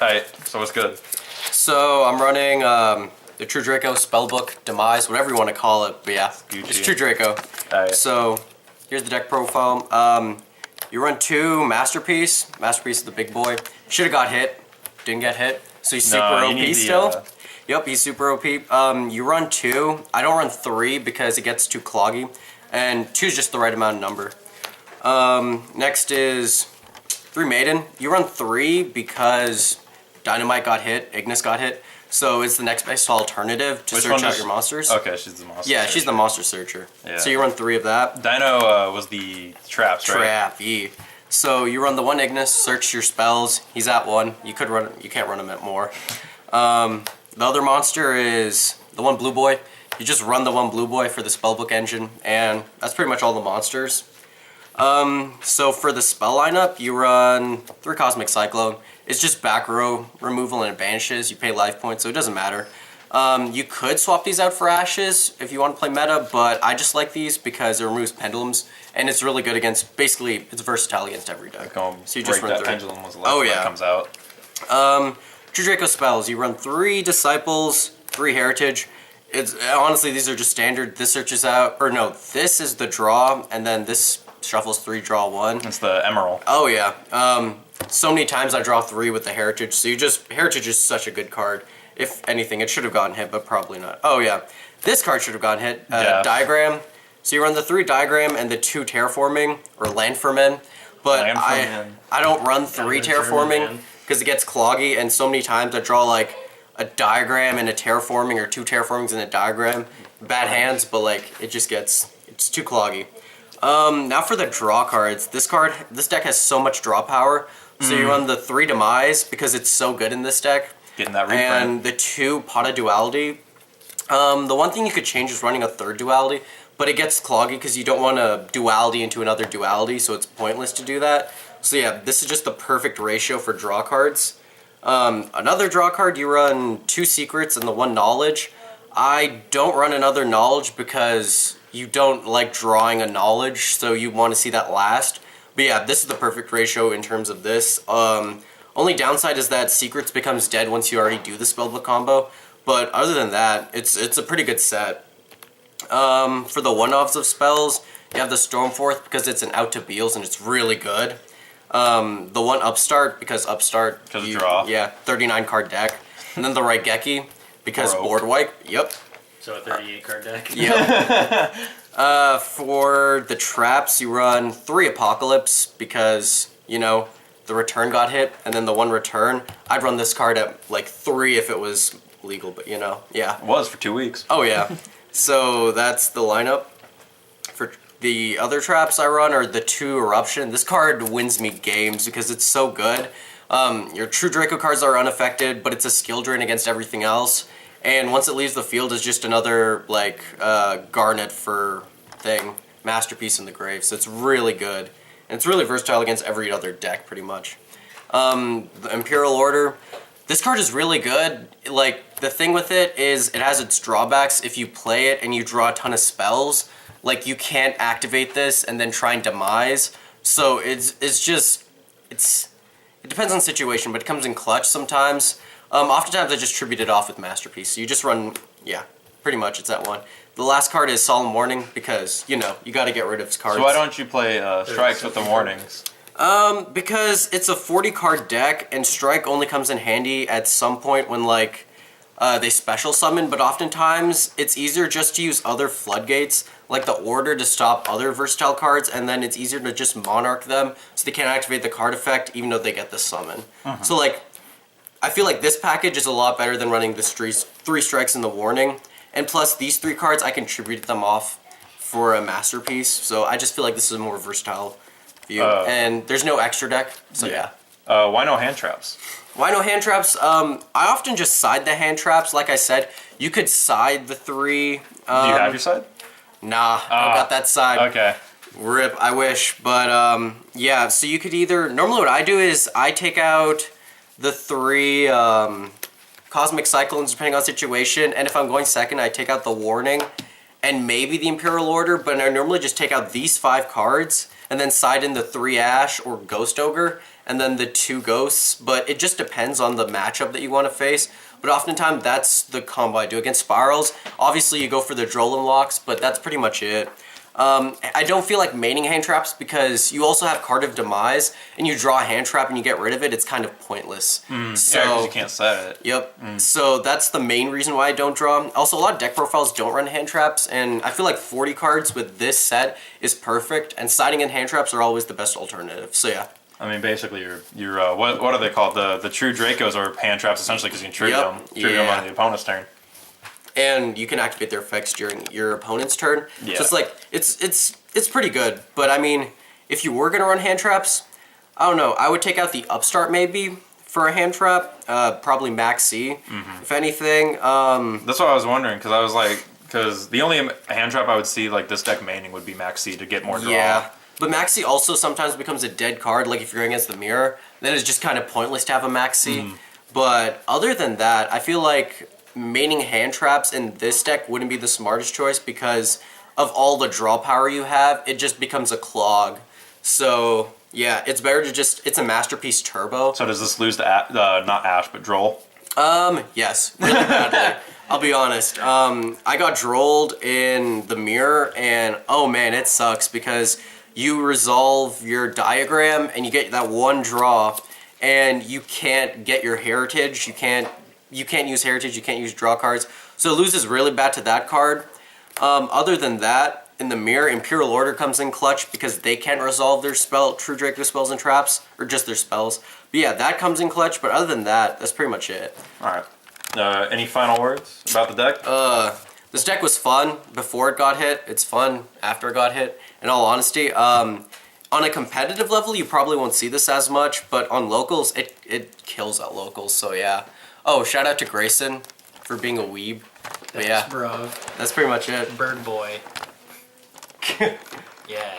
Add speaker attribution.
Speaker 1: Alright, so what's good?
Speaker 2: So I'm running the True Draco Spellbook Demise, whatever you want to call it, but yeah,
Speaker 1: Gucci.
Speaker 2: it's True Draco.
Speaker 1: Alright.
Speaker 2: So here's the deck profile. You run 2 Masterpiece. Masterpiece is the big boy. Should have got hit, didn't get hit. So he's super OP still. Yep, he's super OP. You run 2. I don't run 3 because it gets too cloggy, and 2 is just the right amount of number. Next is 3 Maiden. You run 3 because Dynamite got hit, Ignis got hit, so it's the next best alternative to search out your monsters.
Speaker 1: Okay, she's the monster.
Speaker 2: Yeah, she's the monster searcher.
Speaker 1: Yeah.
Speaker 2: So you run 3 of that.
Speaker 1: Dino was the traps, right?
Speaker 2: Trap, yeah. So you run the 1 Ignis, search your spells. He's at 1. You can't run him at more. The other monster is the 1 Blue Boy. You just run the 1 Blue Boy for the Spellbook engine, and that's pretty much all the monsters. So for the spell lineup, you run 3 Cosmic Cyclone. It's just back row removal and it banishes. You pay life points, so it doesn't matter. You could swap these out for Ashes if you want to play meta, but I just like these because it removes pendulums, and it's really good against, basically, it's versatile against every deck.
Speaker 1: So you just run that 3. Pendulum was left that comes out.
Speaker 2: True Draco spells. You run 3 Disciples, 3 Heritage. It's honestly, these are just standard. This searches out, or no, this is the draw, and then this shuffles 3, draw 1.
Speaker 1: It's the Emerald.
Speaker 2: Oh yeah. So many times I draw 3 with the Heritage, so Heritage is such a good card. If anything, it should have gotten hit, but probably not. Oh yeah, this card should have gotten hit. Diagram. So you run the 3 Diagram and the 2 Terraforming, or Landformen, but I don't run 3 Terraforming because it gets cloggy, and so many times I draw like a Diagram and a Terraforming, or 2 Terraformings and a Diagram. Bad hands, but like it's too cloggy. Now for the draw cards. This deck has so much draw power. So you run the 3 Demise because it's so good in this deck.
Speaker 1: Getting that reprint.
Speaker 2: And the 2 Pot of Duality. The one thing you could change is running a 3rd Duality, but it gets cloggy because you don't want a Duality into another Duality, so it's pointless to do that. So yeah, this is just the perfect ratio for draw cards. Another draw card, you run 2 Secrets and the 1 Knowledge. I don't run another Knowledge because you don't like drawing a Knowledge, so you want to see that last. But yeah, this is the perfect ratio in terms of this. Only downside is that Secrets becomes dead once you already do the Spellbook combo. But other than that, it's a pretty good set. For the one-offs of spells, you have the Stormforth because it's an out to Beals and it's really good. The 1 Upstart because Upstart,
Speaker 1: draw.
Speaker 2: Yeah, 39 card deck. And then the Raigeki because board wipe. Yep.
Speaker 3: So a 38 card deck.
Speaker 2: Yep. For the traps, you run 3 Apocalypse because, you know, the return got hit, and then the 1 return. I'd run this card at like 3 if it was legal, but you know, yeah.
Speaker 1: It was for 2 weeks.
Speaker 2: Oh yeah. So that's the lineup. For the other traps I run are the 2 Eruption. This card wins me games because it's so good. Your True Draco cards are unaffected, but it's a skill drain against everything else. And once it leaves the field, it's just another, like, Garnet for Masterpiece in the Grave. So it's really good. And it's really versatile against every other deck, pretty much. The Imperial Order. This card is really good. Like, the thing with it is it has its drawbacks. If you play it and you draw a ton of spells, like, you can't activate this and then try and Demise. So it depends on the situation, but it comes in clutch sometimes. Oftentimes I just tribute it off with Masterpiece. So you just run, yeah, pretty much it's that one. The last card is Solemn Warning because, you know, you got to get rid of his cards.
Speaker 1: So why don't you play Strikes with the Warnings?
Speaker 2: Because it's a 40 card deck and Strike only comes in handy at some point when, like, they special summon, but oftentimes it's easier just to use other floodgates, like the Order, to stop other versatile cards, and then it's easier to just Monarch them so they can't activate the card effect even though they get the summon. So, like, I feel like this package is a lot better than running the 3 Strikes and the Warning. And plus, these 3 cards, I contributed them off for a Masterpiece. So I just feel like this is a more versatile view. And there's no extra deck, so yeah.
Speaker 1: Why no hand traps?
Speaker 2: Why no hand traps? I often just side the hand traps. Like I said, you could side the 3.
Speaker 1: Do you have your side?
Speaker 2: Nah, I got that side.
Speaker 1: Okay.
Speaker 2: RIP, I wish. But yeah, so you could either... Normally what I do is I take out the 3 Cosmic Cyclones depending on situation, and if I'm going second I take out the Warning and maybe the Imperial Order, but I normally just take out these 5 cards and then side in the 3 Ash or Ghost Ogre, and then the 2 ghosts, but it just depends on the matchup that you want to face. But oftentimes that's the combo I do against spirals. Obviously you go for the Drolim locks, but that's pretty much it. I don't feel like maining hand traps because you also have Card of Demise, and you draw a hand trap and you get rid of it, it's kind of pointless.
Speaker 1: So, yeah, because you can't set it.
Speaker 2: Yep. So that's the main reason why I don't draw. Also, a lot of deck profiles don't run hand traps, and I feel like 40 cards with this set is perfect, and siding in hand traps are always the best alternative. So yeah.
Speaker 1: I mean, basically, your what are they called? The true Dracos are hand traps essentially because you can trigger them on the opponent's turn.
Speaker 2: And you can activate their effects during your opponent's turn.
Speaker 1: Yeah.
Speaker 2: So it's like it's pretty good. But I mean, if you were gonna run hand traps, I don't know. I would take out the Upstart maybe for a hand trap. Probably Max C, if anything.
Speaker 1: That's what I was wondering because I was like, because the only hand trap I would see like this deck maining would be Max C to get more draw.
Speaker 2: Yeah. But Max C also sometimes becomes a dead card. Like if you're going against the mirror, then it's just kind of pointless to have a Max C. But other than that, I feel like maining hand traps in this deck wouldn't be the smartest choice because of all the draw power you have. It just becomes a clog. So yeah, it's better to just, it's a Masterpiece Turbo.
Speaker 1: So does this lose to not Ash but Droll?
Speaker 2: Yes, really badly. I'll be honest. I got drolled in the mirror, and oh man, it sucks because you resolve your diagram and you get that one draw, and you can't get your heritage. You can't use heritage. You can't use draw cards. So it loses really bad to that card. Other than that, in the mirror, Imperial Order comes in clutch because they can't resolve their True Draco spells and traps, or just their spells. But yeah, that comes in clutch. But other than that, that's pretty much it.
Speaker 1: All right. Any final words about the deck?
Speaker 2: This deck was fun before it got hit. It's fun after it got hit. In all honesty, on a competitive level, you probably won't see this as much, but on locals, it kills at locals. So yeah. Oh, shout out to Grayson for being a weeb. But yeah,
Speaker 3: Bro.
Speaker 2: that's pretty much it.
Speaker 3: Bird boy. Yeah.